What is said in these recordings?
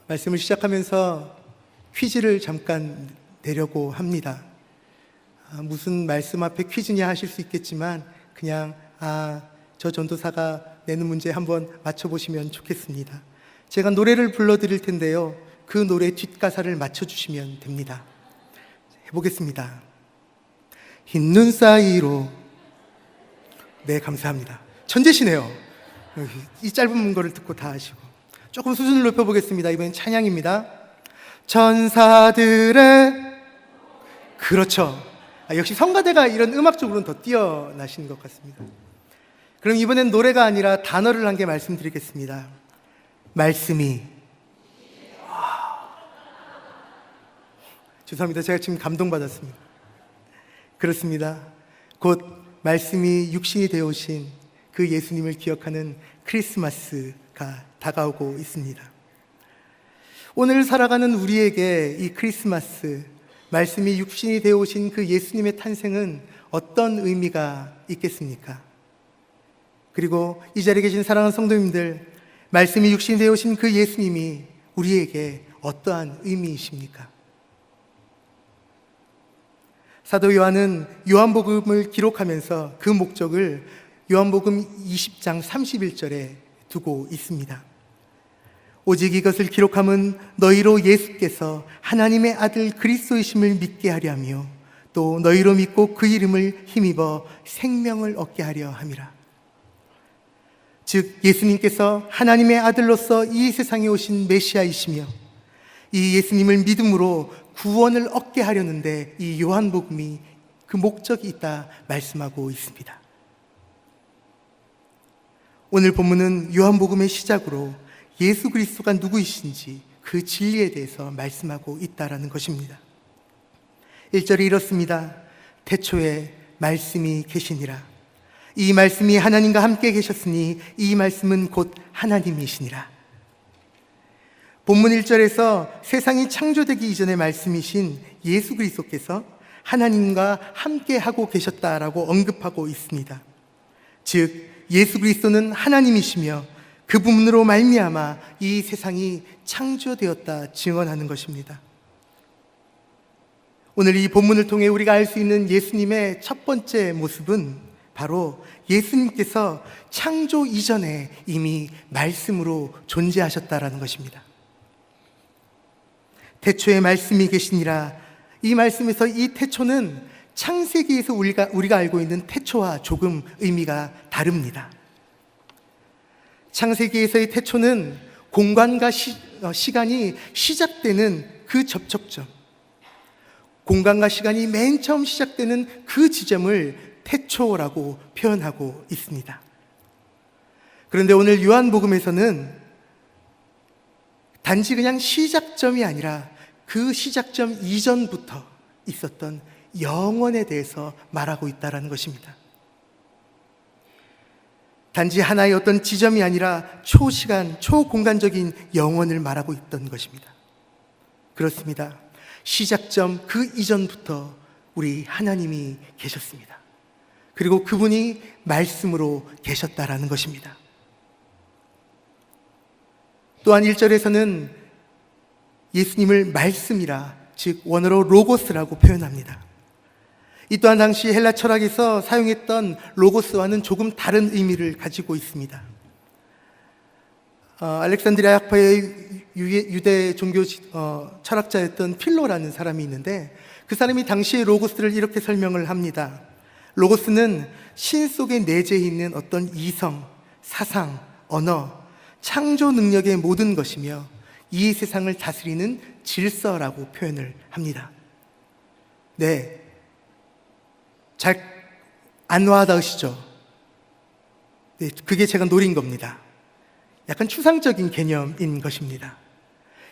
말씀을 시작하면서 퀴즈를 잠깐 내려고 합니다. 무슨 말씀 앞에 퀴즈냐 하실 수 있겠지만 그냥 저 전도사가 내는 문제 한번 맞춰보시면 좋겠습니다. 제가 노래를 불러드릴 텐데요, 그 노래 뒷가사를 맞춰주시면 됩니다. 해보겠습니다. 흰 눈 사이로. 네, 감사합니다. 천재시네요. 이 짧은 거를 듣고 다 하시고. 조금 수준을 높여보겠습니다. 이번엔 찬양입니다. 천사들의. 그렇죠. 역시 성가대가 이런 음악적으로는 더 뛰어나시는 것 같습니다. 그럼 이번엔 노래가 아니라 단어를 한 개 말씀드리겠습니다. 말씀이. 죄송합니다. 제가 지금 감동받았습니다. 그렇습니다. 곧 말씀이 육신이 되어 오신 그 예수님을 기억하는 크리스마스가 다가오고 있습니다. 오늘 살아가는 우리에게 이 크리스마스, 말씀이 육신이 되어 오신 그 예수님의 탄생은 어떤 의미가 있겠습니까? 그리고 이 자리에 계신 사랑하는 성도님들, 말씀이 육신이 되어 오신 그 예수님이 우리에게 어떠한 의미이십니까? 사도 요한은 요한복음을 기록하면서 그 목적을 요한복음 20장 31절에 두고 있습니다. 오직 이것을 기록함은 너희로 예수께서 하나님의 아들 그리스도이심을 믿게 하려 하며 또 너희로 믿고 그 이름을 힘입어 생명을 얻게 하려 함이라. 즉 예수님께서 하나님의 아들로서 이 세상에 오신 메시아이시며 이 예수님을 믿음으로 구원을 얻게 하려는데 이 요한복음이 그 목적이 있다 말씀하고 있습니다. 오늘 본문은 요한복음의 시작으로 예수 그리스도가 누구이신지 그 진리에 대해서 말씀하고 있다라는 것입니다. 1절이 이렇습니다. 태초에 말씀이 계시니라. 이 말씀이 하나님과 함께 계셨으니 이 말씀은 곧 하나님이시니라. 본문 1절에서 세상이 창조되기 이전의 말씀이신 예수 그리스도께서 하나님과 함께 하고 계셨다라고 언급하고 있습니다. 즉 예수 그리스도는 하나님이시며 그 부분으로 말미암아 이 세상이 창조되었다 증언하는 것입니다. 오늘 이 본문을 통해 우리가 알 수 있는 예수님의 첫 번째 모습은 바로 예수님께서 창조 이전에 이미 말씀으로 존재하셨다라는 것입니다. 태초에 말씀이 계시니라. 이 말씀에서 이 태초는 창세기에서 우리가 알고 있는 태초와 조금 의미가 다릅니다. 창세기에서의 태초는 공간과 시간이 시작되는 그 접촉점, 공간과 시간이 맨 처음 시작되는 그 지점을 태초라고 표현하고 있습니다. 그런데 오늘 요한복음에서는 단지 그냥 시작점이 아니라 그 시작점 이전부터 있었던 영원에 대해서 말하고 있다는 것입니다. 단지 하나의 어떤 지점이 아니라 초시간, 초공간적인 영원을 말하고 있던 것입니다. 그렇습니다. 시작점 그 이전부터 우리 하나님이 계셨습니다. 그리고 그분이 말씀으로 계셨다라는 것입니다. 또한 1절에서는 예수님을 말씀이라, 즉 원어로 로고스라고 표현합니다. 이 또한 당시 헬라 철학에서 사용했던 로고스와는 조금 다른 의미를 가지고 있습니다. 알렉산드리아 학파의 유대 종교 철학자였던 필로라는 사람이 있는데 그 사람이 당시의 로고스를 이렇게 설명을 합니다. 로고스는 신 속에 내재해 있는 어떤 이성, 사상, 언어, 창조 능력의 모든 것이며 이 세상을 다스리는 질서라고 표현을 합니다. 네, 잘 안 와닿으시죠? 네, 그게 제가 노린 겁니다. 약간 추상적인 개념인 것입니다.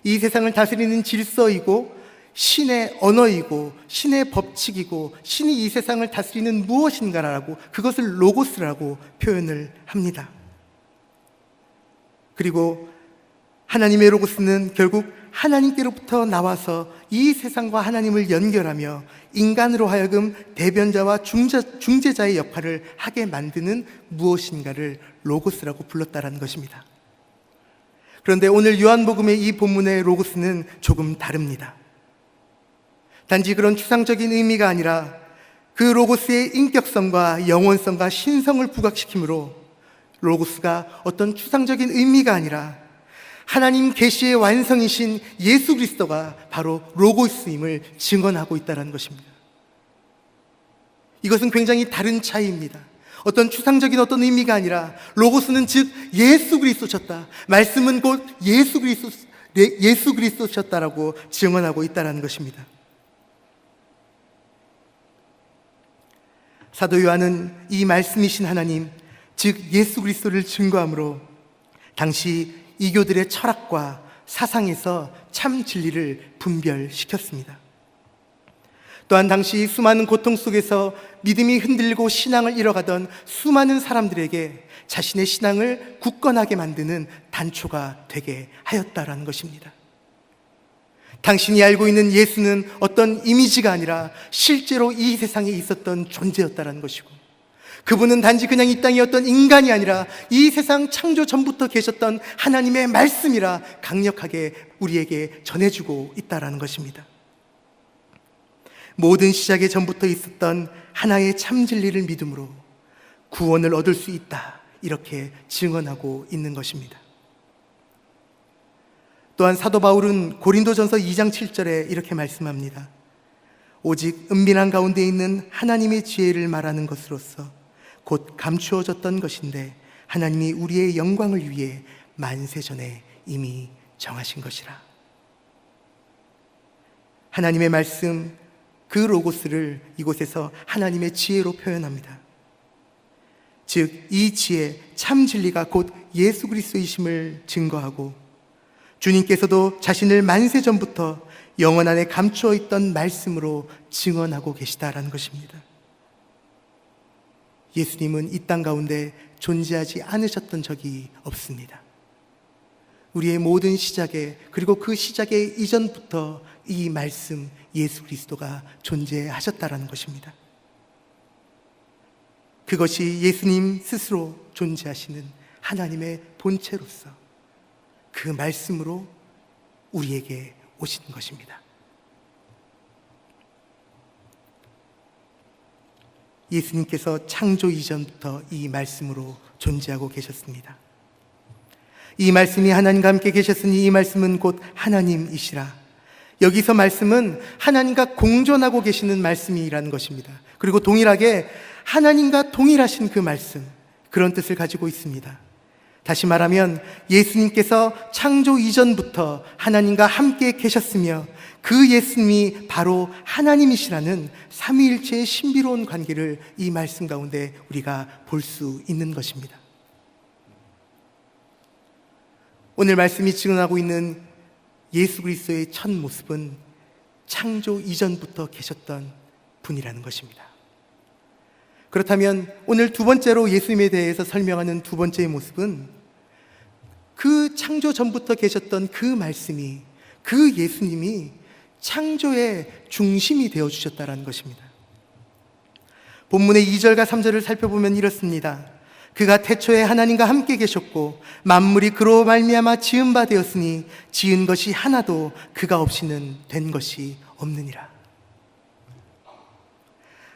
이 세상을 다스리는 질서이고 신의 언어이고 신의 법칙이고 신이 이 세상을 다스리는 무엇인가라고, 그것을 로고스라고 표현을 합니다. 그리고 하나님의 로고스는 결국 하나님께로부터 나와서 이 세상과 하나님을 연결하며 인간으로 하여금 대변자와 중재자의 역할을 하게 만드는 무엇인가를 로고스라고 불렀다라는 것입니다. 그런데 오늘 요한복음의 이 본문의 로고스는 조금 다릅니다. 단지 그런 추상적인 의미가 아니라 그 로고스의 인격성과 영원성과 신성을 부각시키므로 로고스가 어떤 추상적인 의미가 아니라 하나님 계시의 완성이신 예수 그리스도가 바로 로고스임을 증언하고 있다는 것입니다. 이것은 굉장히 다른 차이입니다. 어떤 추상적인 어떤 의미가 아니라 로고스는 즉 예수 그리스도셨다. 말씀은 곧 예수 그리스도셨다라고 증언하고 있다는 것입니다. 사도 요한은 이 말씀이신 하나님, 즉 예수 그리스도를 증거함으로 당시 이교들의 철학과 사상에서 참 진리를 분별시켰습니다. 또한 당시 수많은 고통 속에서 믿음이 흔들리고 신앙을 잃어가던 수많은 사람들에게 자신의 신앙을 굳건하게 만드는 단초가 되게 하였다라는 것입니다. 당신이 알고 있는 예수는 어떤 이미지가 아니라 실제로 이 세상에 있었던 존재였다라는 것이고, 그분은 단지 그냥 이 땅의 어떤 인간이 아니라 이 세상 창조 전부터 계셨던 하나님의 말씀이라 강력하게 우리에게 전해주고 있다라는 것입니다. 모든 시작의 전부터 있었던 하나의 참 진리를 믿음으로 구원을 얻을 수 있다, 이렇게 증언하고 있는 것입니다. 또한 사도 바울은 고린도전서 2장 7절에 이렇게 말씀합니다. 오직 은밀한 가운데 있는 하나님의 지혜를 말하는 것으로서 곧 감추어졌던 것인데 하나님이 우리의 영광을 위해 만세전에 이미 정하신 것이라. 하나님의 말씀, 그 로고스를 이곳에서 하나님의 지혜로 표현합니다. 즉 이 지혜, 참 진리가 곧 예수 그리스도이심을 증거하고 주님께서도 자신을 만세 전부터 영원 안에 감추어 있던 말씀으로 증언하고 계시다라는 것입니다. 예수님은 이 땅 가운데 존재하지 않으셨던 적이 없습니다. 우리의 모든 시작에, 그리고 그 시작의 이전부터 이 말씀 예수 그리스도가 존재하셨다라는 것입니다. 그것이 예수님 스스로 존재하시는 하나님의 본체로서 그 말씀으로 우리에게 오신 것입니다. 예수님께서 창조 이전부터 이 말씀으로 존재하고 계셨습니다. 이 말씀이 하나님과 함께 계셨으니 이 말씀은 곧 하나님이시라. 여기서 말씀은 하나님과 공존하고 계시는 말씀이라는 것입니다. 그리고 동일하게 하나님과 동일하신 그 말씀, 그런 뜻을 가지고 있습니다. 다시 말하면 예수님께서 창조 이전부터 하나님과 함께 계셨으며 그 예수님이 바로 하나님이시라는 삼위일체의 신비로운 관계를 이 말씀 가운데 우리가 볼 수 있는 것입니다. 오늘 말씀이 증언하고 있는 예수 그리스도의 첫 모습은 창조 이전부터 계셨던 분이라는 것입니다. 그렇다면 오늘 두 번째로 예수님에 대해서 설명하는 두 번째의 모습은 그 창조 전부터 계셨던 그 말씀이, 그 예수님이 창조의 중심이 되어주셨다는 것입니다. 본문의 2절과 3절을 살펴보면 이렇습니다. 그가 태초에 하나님과 함께 계셨고 만물이 그로 말미암아 지은 바 되었으니 지은 것이 하나도 그가 없이는 된 것이 없느니라.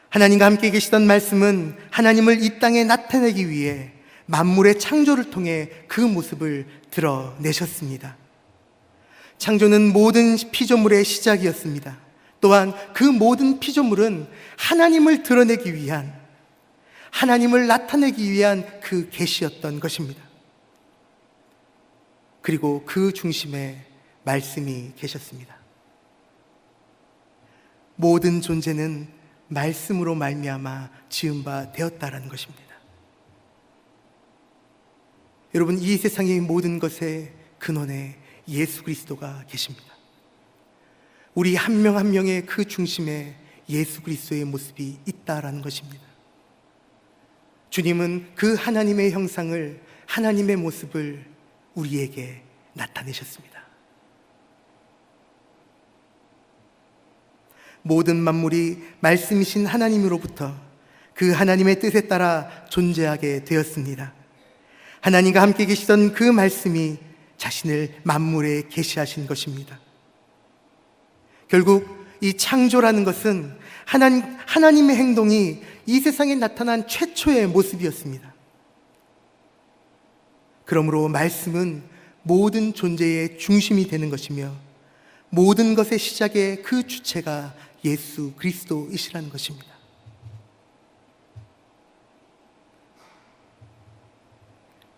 하나님과 함께 계시던 말씀은 하나님을 이 땅에 나타내기 위해 만물의 창조를 통해 그 모습을 드러내셨습니다. 창조는 모든 피조물의 시작이었습니다. 또한 그 모든 피조물은 하나님을 드러내기 위한, 하나님을 나타내기 위한 그 계시였던 것입니다. 그리고 그 중심에 말씀이 계셨습니다. 모든 존재는 말씀으로 말미암아 지은 바 되었다라는 것입니다. 여러분, 이 세상의 모든 것의 근원에 예수 그리스도가 계십니다. 우리 한 명 한 명의 그 중심에 예수 그리스도의 모습이 있다라는 것입니다. 주님은 그 하나님의 형상을, 하나님의 모습을 우리에게 나타내셨습니다. 모든 만물이 말씀이신 하나님으로부터 그 하나님의 뜻에 따라 존재하게 되었습니다. 하나님과 함께 계시던 그 말씀이 자신을 만물에 계시하신 것입니다. 결국 이 창조라는 것은 하나님의 행동이 이 세상에 나타난 최초의 모습이었습니다. 그러므로 말씀은 모든 존재의 중심이 되는 것이며 모든 것의 시작의 그 주체가 예수 그리스도이시라는 것입니다.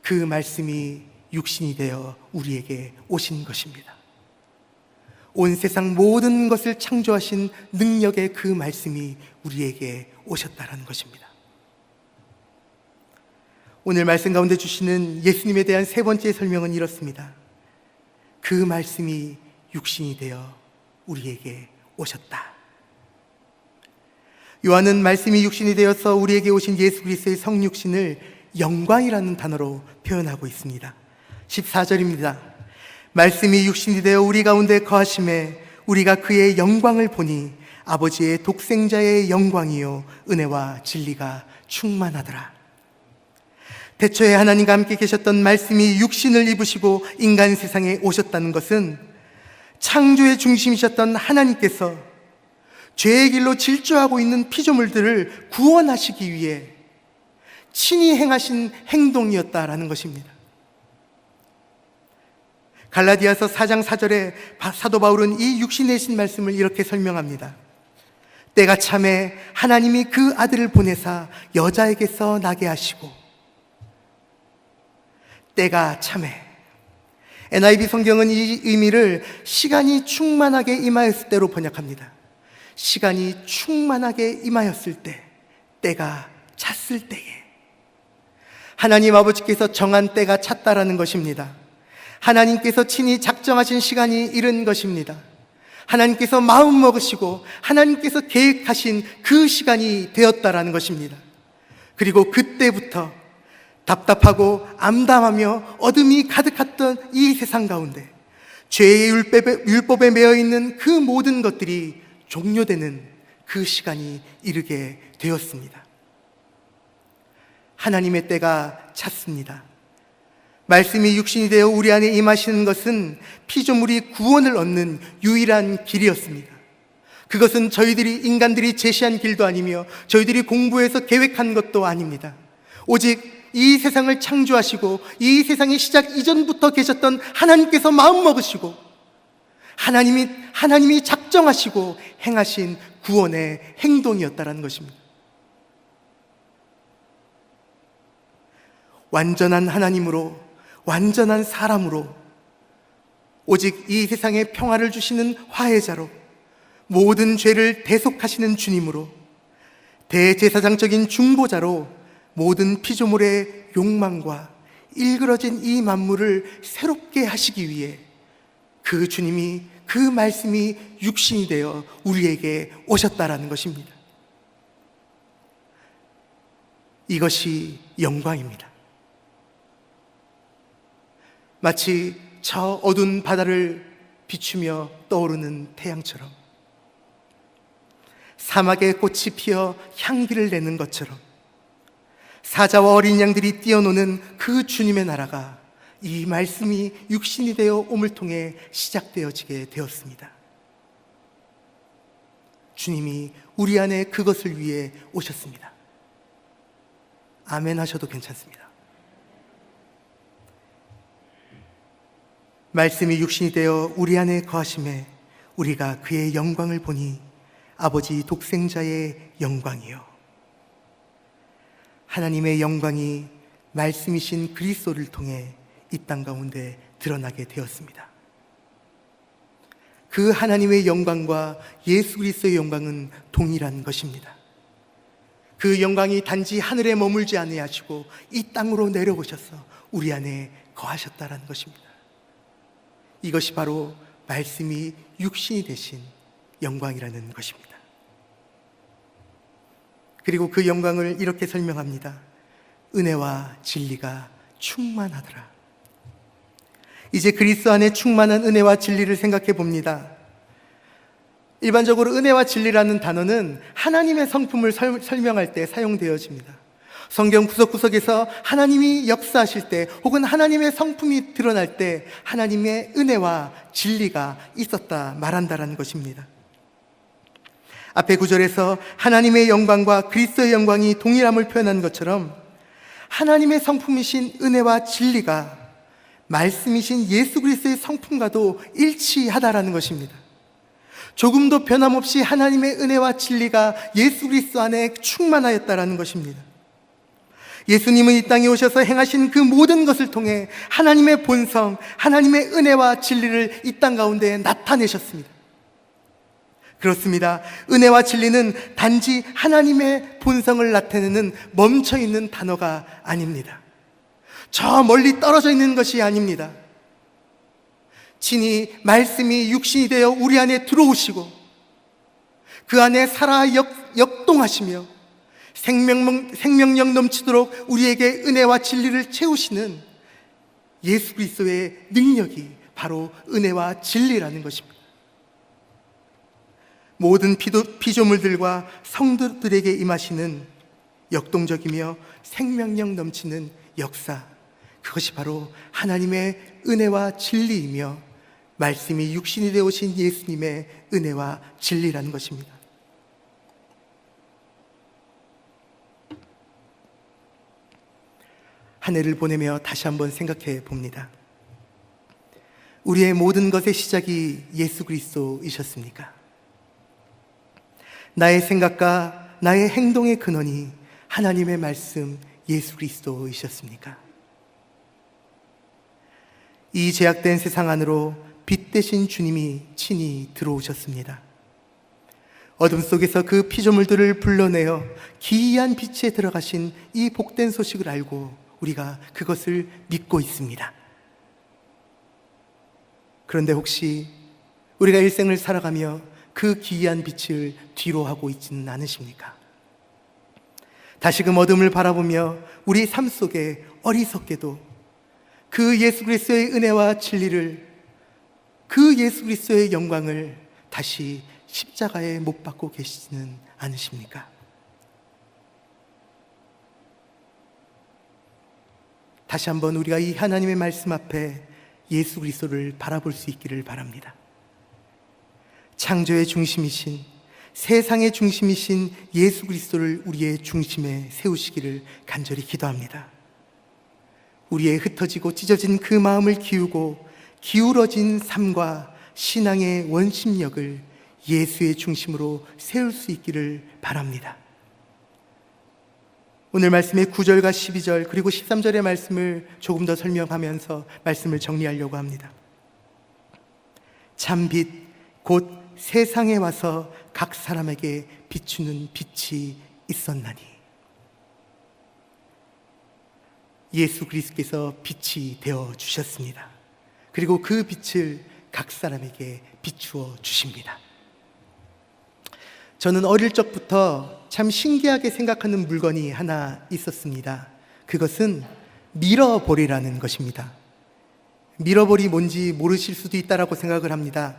그 말씀이 육신이 되어 우리에게 오신 것입니다. 온 세상 모든 것을 창조하신 능력의 그 말씀이 우리에게 오셨다라는 것입니다. 오늘 말씀 가운데 주시는 예수님에 대한 세 번째 설명은 이렇습니다. 그 말씀이 육신이 되어 우리에게 오셨다. 요한은 말씀이 육신이 되어서 우리에게 오신 예수 그리스도의 성육신을 영광이라는 단어로 표현하고 있습니다. 14절입니다. 말씀이 육신이 되어 우리 가운데 거하심에 우리가 그의 영광을 보니 아버지의 독생자의 영광이요 은혜와 진리가 충만하더라. 태초에 하나님과 함께 계셨던 말씀이 육신을 입으시고 인간 세상에 오셨다는 것은 창조의 중심이셨던 하나님께서 죄의 길로 질주하고 있는 피조물들을 구원하시기 위해 친히 행하신 행동이었다라는 것입니다. 갈라디아서 4장 4절에 사도 바울은 이 육신의 신 말씀을 이렇게 설명합니다. 때가 참에 하나님이 그 아들을 보내사 여자에게서 나게 하시고, 때가 참에, NIV 성경은 이 의미를 시간이 충만하게 임하였을 때로 번역합니다. 시간이 충만하게 임하였을 때, 때가 찼을 때에 하나님 아버지께서 정한 때가 찼다라는 것입니다. 하나님께서 친히 작정하신 시간이 이른 것입니다. 하나님께서 마음 먹으시고 하나님께서 계획하신 그 시간이 되었다라는 것입니다. 그리고 그때부터 답답하고 암담하며 어둠이 가득했던 이 세상 가운데 죄의 율법에 매여 있는 그 모든 것들이 종료되는 그 시간이 이르게 되었습니다. 하나님의 때가 찼습니다. 말씀이 육신이 되어 우리 안에 임하시는 것은 피조물이 구원을 얻는 유일한 길이었습니다. 그것은 인간들이 제시한 길도 아니며 저희들이 공부해서 계획한 것도 아닙니다. 오직 이 세상을 창조하시고 이 세상의 시작 이전부터 계셨던 하나님께서 마음 먹으시고 하나님이 작정하시고 행하신 구원의 행동이었다라는 것입니다. 완전한 하나님으로, 완전한 사람으로, 오직 이 세상에 평화를 주시는 화해자로, 모든 죄를 대속하시는 주님으로, 대제사장적인 중보자로 모든 피조물의 욕망과 일그러진 이 만물을 새롭게 하시기 위해 그 주님이, 그 말씀이 육신이 되어 우리에게 오셨다라는 것입니다. 이것이 영광입니다. 마치 저 어두운 바다를 비추며 떠오르는 태양처럼, 사막에 꽃이 피어 향기를 내는 것처럼 사자와 어린 양들이 뛰어노는 그 주님의 나라가 이 말씀이 육신이 되어 옴을 통해 시작되어지게 되었습니다. 주님이 우리 안에 그것을 위해 오셨습니다. 아멘 하셔도 괜찮습니다. 말씀이 육신이 되어 우리 안에 거하심에 우리가 그의 영광을 보니 아버지 독생자의 영광이요, 하나님의 영광이 말씀이신 그리스도를 통해 이 땅 가운데 드러나게 되었습니다. 그 하나님의 영광과 예수 그리스도의 영광은 동일한 것입니다. 그 영광이 단지 하늘에 머물지 아니하시고 이 땅으로 내려오셔서 우리 안에 거하셨다라는 것입니다. 이것이 바로 말씀이 육신이 되신 영광이라는 것입니다. 그리고 그 영광을 이렇게 설명합니다. 은혜와 진리가 충만하더라. 이제 그리스도 안에 충만한 은혜와 진리를 생각해 봅니다. 일반적으로 은혜와 진리라는 단어는 하나님의 성품을 설명할 때 사용되어집니다. 성경 구석구석에서 하나님이 역사하실 때 혹은 하나님의 성품이 드러날 때 하나님의 은혜와 진리가 있었다 말한다라는 것입니다. 앞에 구절에서 하나님의 영광과 그리스도의 영광이 동일함을 표현한 것처럼 하나님의 성품이신 은혜와 진리가 말씀이신 예수 그리스도의 성품과도 일치하다라는 것입니다. 조금도 변함없이 하나님의 은혜와 진리가 예수 그리스도 안에 충만하였다라는 것입니다. 예수님은 이 땅에 오셔서 행하신 그 모든 것을 통해 하나님의 본성, 하나님의 은혜와 진리를 이 땅 가운데 나타내셨습니다. 그렇습니다. 은혜와 진리는 단지 하나님의 본성을 나타내는 멈춰있는 단어가 아닙니다. 저 멀리 떨어져 있는 것이 아닙니다. 친히 말씀이 육신이 되어 우리 안에 들어오시고 그 안에 살아 역동하시며 생명력 넘치도록 우리에게 은혜와 진리를 채우시는 예수 그리스도의 능력이 바로 은혜와 진리라는 것입니다. 모든 피조물들과 성도들에게 임하시는 역동적이며 생명력 넘치는 역사, 그것이 바로 하나님의 은혜와 진리이며 말씀이 육신이 되어 오신 예수님의 은혜와 진리라는 것입니다. 한 해를 보내며 다시 한번 생각해 봅니다. 우리의 모든 것의 시작이 예수 그리스도이셨습니까? 나의 생각과 나의 행동의 근원이 하나님의 말씀 예수 그리스도이셨습니까? 이 제약된 세상 안으로 빛 대신 주님이 친히 들어오셨습니다. 어둠 속에서 그 피조물들을 불러내어 기이한 빛에 들어가신 이 복된 소식을 알고 우리가 그것을 믿고 있습니다. 그런데 혹시 우리가 일생을 살아가며 그 기이한 빛을 뒤로 하고 있지는 않으십니까? 다시금 어둠을 바라보며 우리 삶 속에 어리석게도 그 예수 그리스도의 은혜와 진리를, 그 예수 그리스도의 영광을 다시 십자가에 못 박고 계시지는 않으십니까? 다시 한번 우리가 이 하나님의 말씀 앞에 예수 그리스도를 바라볼 수 있기를 바랍니다. 창조의 중심이신, 세상의 중심이신 예수 그리스도를 우리의 중심에 세우시기를 간절히 기도합니다. 우리의 흩어지고 찢어진 그 마음을 기우고 기울어진 삶과 신앙의 원심력을 예수의 중심으로 세울 수 있기를 바랍니다. 오늘 말씀의 9절과 12절 그리고 13절의 말씀을 조금 더 설명하면서 말씀을 정리하려고 합니다. 참빛 곧 세상에 와서 각 사람에게 비추는 빛이 있었나니, 예수 그리스도께서 빛이 되어 주셨습니다. 그리고 그 빛을 각 사람에게 비추어 주십니다. 저는 어릴 적부터 참 신기하게 생각하는 물건이 하나 있었습니다. 그것은 미러볼이라는 것입니다. 미러볼이 뭔지 모르실 수도 있다라고 생각을 합니다.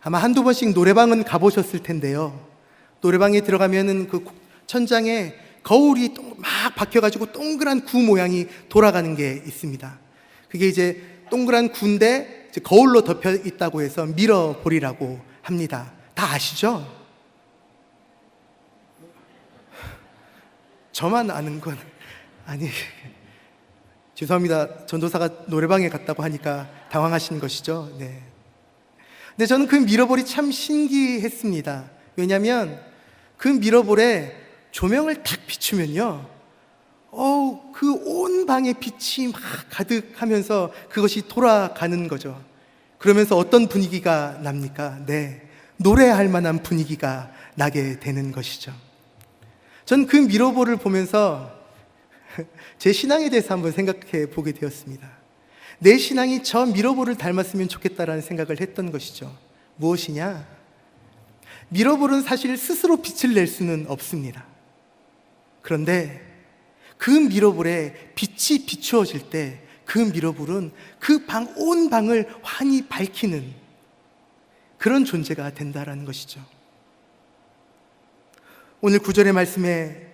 아마 한두 번씩 노래방은 가보셨을 텐데요. 노래방에 들어가면은 그 천장에 거울이 막 박혀가지고 동그란 구 모양이 돌아가는 게 있습니다. 그게 이제 동그란 구인데 거울로 덮여 있다고 해서 미러볼이라고 합니다. 다 아시죠? 저만 아는 건 아니, 죄송합니다. 전도사가 노래방에 갔다고 하니까 당황하신 것이죠. 네. 근데 저는 그 미러볼이 참 신기했습니다. 왜냐하면 그 미러볼에 조명을 탁 비추면요, 그 온 방에 빛이 막 가득하면서 그것이 돌아가는 거죠. 그러면서 어떤 분위기가 납니까? 네, 노래할 만한 분위기가 나게 되는 것이죠. 전 그 미러볼을 보면서 제 신앙에 대해서 한번 생각해 보게 되었습니다. 내 신앙이 저 미러볼을 닮았으면 좋겠다라는 생각을 했던 것이죠. 무엇이냐? 미러볼은 사실 스스로 빛을 낼 수는 없습니다. 그런데 그 미러볼에 빛이 비추어질 때 그 미러볼은 그 방, 온 방을 환히 밝히는 그런 존재가 된다라는 것이죠. 오늘 9절의 말씀에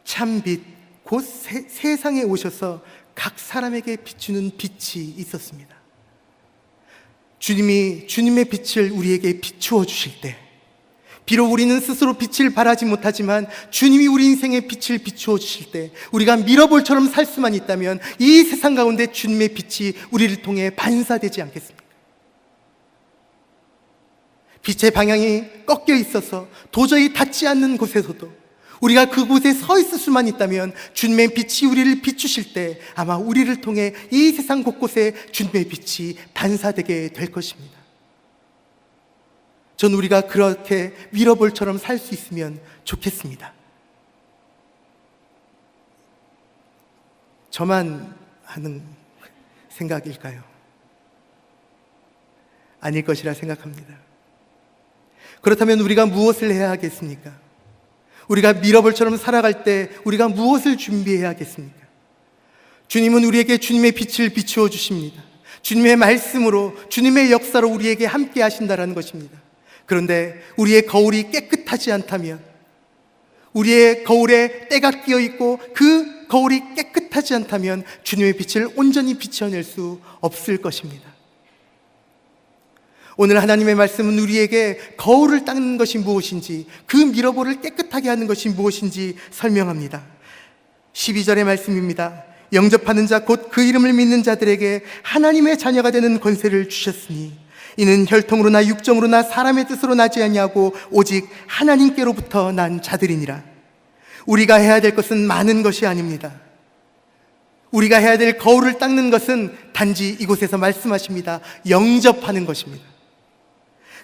참빛 곧 세상에 오셔서 각 사람에게 비추는 빛이 있었습니다. 주님이 주님의 빛을 우리에게 비추어 주실 때, 비록 우리는 스스로 빛을 발하지 못하지만 주님이 우리 인생의 빛을 비추어 주실 때, 우리가 미러볼처럼 살 수만 있다면 이 세상 가운데 주님의 빛이 우리를 통해 반사되지 않겠습니까? 빛의 방향이 꺾여 있어서 도저히 닿지 않는 곳에서도 우리가 그곳에 서 있을 수만 있다면 주님의 빛이 우리를 비추실 때 아마 우리를 통해 이 세상 곳곳에 주님의 빛이 반사되게 될 것입니다. 전 우리가 그렇게 미러볼처럼 살 수 있으면 좋겠습니다. 저만 하는 생각일까요? 아닐 것이라 생각합니다. 그렇다면 우리가 무엇을 해야 하겠습니까? 우리가 미러볼처럼 살아갈 때 우리가 무엇을 준비해야 하겠습니까? 주님은 우리에게 주님의 빛을 비추어 주십니다. 주님의 말씀으로, 주님의 역사로 우리에게 함께 하신다라는 것입니다. 그런데 우리의 거울이 깨끗하지 않다면, 우리의 거울에 때가 끼어 있고 그 거울이 깨끗하지 않다면 주님의 빛을 온전히 비춰낼 수 없을 것입니다. 오늘 하나님의 말씀은 우리에게 거울을 닦는 것이 무엇인지, 그 미러볼을 깨끗하게 하는 것이 무엇인지 설명합니다. 12절의 말씀입니다. 영접하는 자 곧 그 이름을 믿는 자들에게 하나님의 자녀가 되는 권세를 주셨으니 이는 혈통으로나 육정으로나 사람의 뜻으로 나지 아니하고 오직 하나님께로부터 난 자들이니라. 우리가 해야 될 것은 많은 것이 아닙니다. 우리가 해야 될 거울을 닦는 것은 단지 이곳에서 말씀하십니다. 영접하는 것입니다.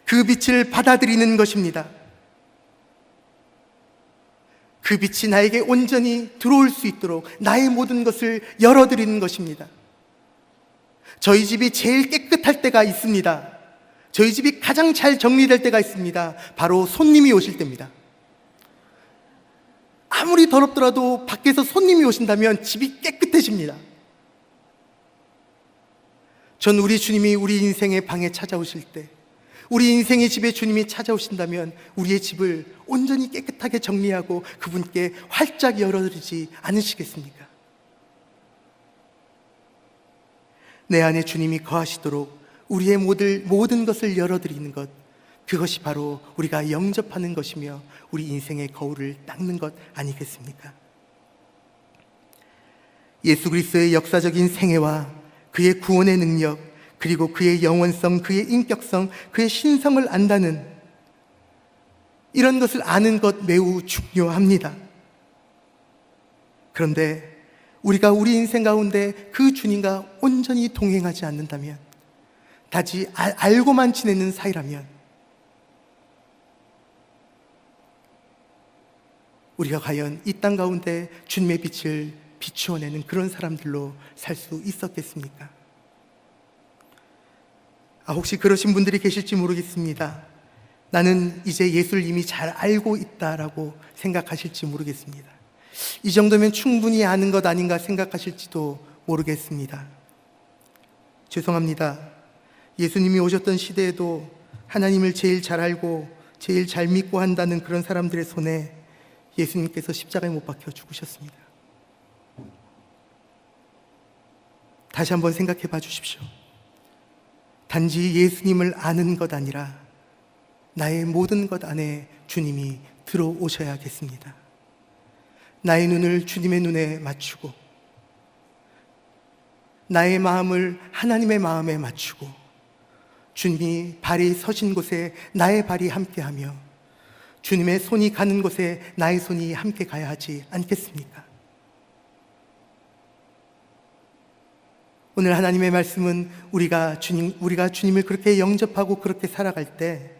그 빛을 받아들이는 것입니다. 그 빛이 나에게 온전히 들어올 수 있도록 나의 모든 것을 열어드리는 것입니다. 저희 집이 제일 깨끗할 때가 있습니다. 저희 집이 가장 잘 정리될 때가 있습니다. 바로 손님이 오실 때입니다. 아무리 더럽더라도 밖에서 손님이 오신다면 집이 깨끗해집니다. 전 우리 주님이 우리 인생의 방에 찾아오실 때, 우리 인생의 집에 주님이 찾아오신다면 우리의 집을 온전히 깨끗하게 정리하고 그분께 활짝 열어드리지 않으시겠습니까? 내 안에 주님이 거하시도록 우리의 모든 것을 열어드리는 것, 그것이 바로 우리가 영접하는 것이며 우리 인생의 거울을 닦는 것 아니겠습니까? 예수 그리스도의 역사적인 생애와 그의 구원의 능력, 그리고 그의 영원성, 그의 인격성, 그의 신성을 안다는, 이런 것을 아는 것 매우 중요합니다. 그런데 우리가 우리 인생 가운데 그 주님과 온전히 동행하지 않는다면, 단지 알고만 지내는 사이라면 우리가 과연 이 땅 가운데 주님의 빛을 비추어내는 그런 사람들로 살 수 있었겠습니까? 혹시 그러신 분들이 계실지 모르겠습니다. 나는 이제 예수를 이미 잘 알고 있다라고 생각하실지 모르겠습니다. 이 정도면 충분히 아는 것 아닌가 생각하실지도 모르겠습니다. 죄송합니다. 예수님이 오셨던 시대에도 하나님을 제일 잘 알고 제일 잘 믿고 한다는 그런 사람들의 손에 예수님께서 십자가에 못 박혀 죽으셨습니다. 다시 한번 생각해 봐 주십시오. 단지 예수님을 아는 것 아니라 나의 모든 것 안에 주님이 들어오셔야겠습니다. 나의 눈을 주님의 눈에 맞추고, 나의 마음을 하나님의 마음에 맞추고, 주님이 발이 서신 곳에 나의 발이 함께하며 주님의 손이 가는 곳에 나의 손이 함께 가야 하지 않겠습니까? 오늘 하나님의 말씀은 우리가 주님을 그렇게 영접하고 그렇게 살아갈 때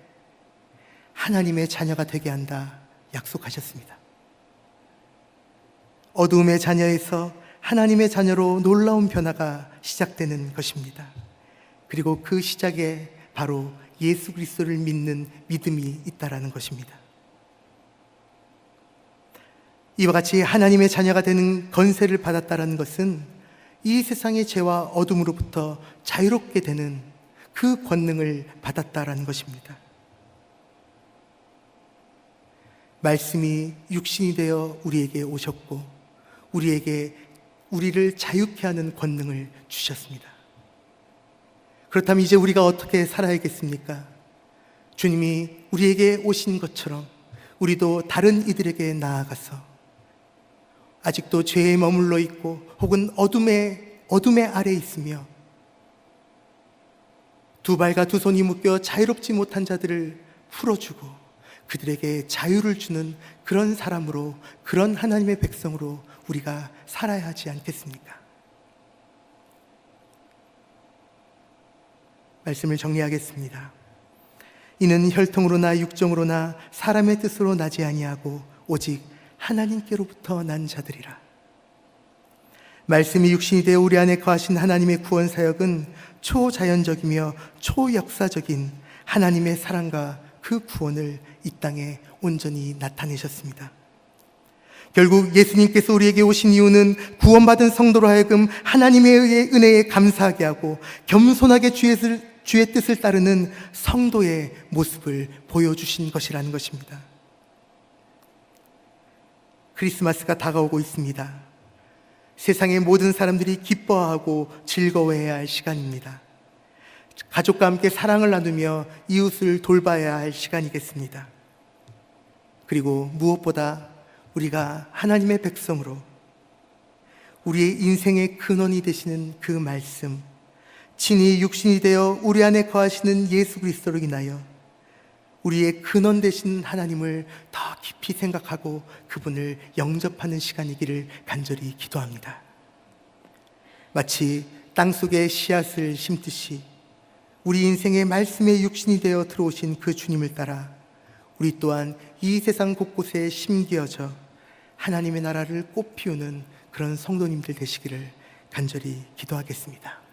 하나님의 자녀가 되게 한다 약속하셨습니다. 어두움의 자녀에서 하나님의 자녀로 놀라운 변화가 시작되는 것입니다. 그리고 그 시작에 바로 예수 그리스도를 믿는 믿음이 있다라는 것입니다. 이와 같이 하나님의 자녀가 되는 권세를 받았다라는 것은 이 세상의 죄와 어둠으로부터 자유롭게 되는 그 권능을 받았다라는 것입니다. 말씀이 육신이 되어 우리에게 오셨고 우리를 자유케 하는 권능을 주셨습니다. 그렇다면 이제 우리가 어떻게 살아야겠습니까? 주님이 우리에게 오신 것처럼 우리도 다른 이들에게 나아가서 아직도 죄에 머물러 있고 혹은 어둠의 아래에 있으며 두 발과 두 손이 묶여 자유롭지 못한 자들을 풀어주고 그들에게 자유를 주는 그런 사람으로, 그런 하나님의 백성으로 우리가 살아야 하지 않겠습니까? 말씀을 정리하겠습니다. 이는 혈통으로나 육정으로나 사람의 뜻으로 나지 아니하고 오직 하나님께로부터 난 자들이라. 말씀이 육신이 되어 우리 안에 거하신 하나님의 구원 사역은 초자연적이며 초역사적인 하나님의 사랑과 그 구원을 이 땅에 온전히 나타내셨습니다. 결국 예수님께서 우리에게 오신 이유는 구원받은 성도로 하여금 하나님의 은혜에 감사하게 하고 겸손하게 주의 뜻을 따르는 성도의 모습을 보여주신 것이라는 것입니다. 크리스마스가 다가오고 있습니다. 세상의 모든 사람들이 기뻐하고 즐거워해야 할 시간입니다. 가족과 함께 사랑을 나누며 이웃을 돌봐야 할 시간이겠습니다. 그리고 무엇보다 우리가 하나님의 백성으로 우리의 인생의 근원이 되시는 그 말씀, 친히 육신이 되어 우리 안에 거하시는 예수 그리스도로 인하여 우리의 근원 되신 하나님을 더 깊이 생각하고 그분을 영접하는 시간이기를 간절히 기도합니다. 마치 땅속에 씨앗을 심듯이 우리 인생의 말씀의 육신이 되어 들어오신 그 주님을 따라 우리 또한 이 세상 곳곳에 심기어져 하나님의 나라를 꽃피우는 그런 성도님들 되시기를 간절히 기도하겠습니다.